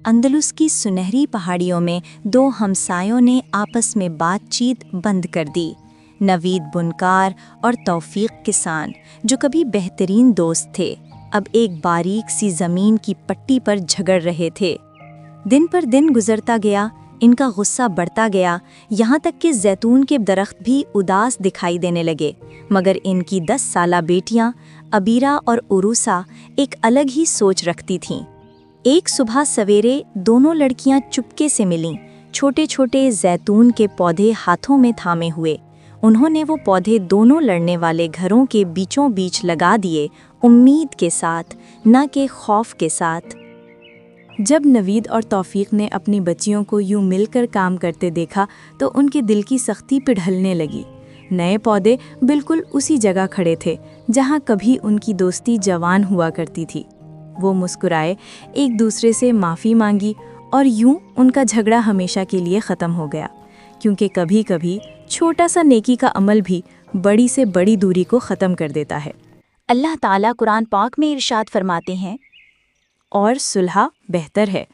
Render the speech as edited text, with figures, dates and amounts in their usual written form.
اندلس کی سنہری پہاڑیوں میں دو ہمسایوں نے آپس میں بات چیت بند کر دی۔ نوید بنکار اور توفیق کسان، جو کبھی بہترین دوست تھے، اب ایک باریک سی زمین کی پٹی پر جھگڑ رہے تھے۔ دن پر دن گزرتا گیا، ان کا غصہ بڑھتا گیا، یہاں تک کہ زیتون کے درخت بھی اداس دکھائی دینے لگے، مگر ان کی 10 سالہ بیٹیاں عبیرہ اور عروسہ ایک الگ ہی سوچ رکھتی تھیں۔ ایک صبح سویرے دونوں لڑکیاں چپکے سے ملیں، چھوٹے چھوٹے زیتون کے پودے ہاتھوں میں تھامے ہوئے۔ انہوں نے وہ پودے دونوں لڑنے والے گھروں کے بیچوں بیچ لگا دیے، امید کے ساتھ، نہ کہ خوف کے ساتھ۔ جب نوید اور توفیق نے اپنی بچیوں کو یوں مل کر کام کرتے دیکھا تو ان کے دل کی سختی پگھلنے لگی۔ نئے پودے بالکل اسی جگہ کھڑے تھے جہاں کبھی ان کی دوستی جوان ہوا کرتی تھی۔ وہ مسکرائے، ایک دوسرے سے معافی مانگی، اور یوں ان کا جھگڑا ہمیشہ کے لیے ختم ہو گیا، کیونکہ کبھی کبھی چھوٹا سا نیکی کا عمل بھی بڑی سے بڑی دوری کو ختم کر دیتا ہے۔ اللہ تعالیٰ قرآن پاک میں ارشاد فرماتے ہیں، اور صلح بہتر ہے۔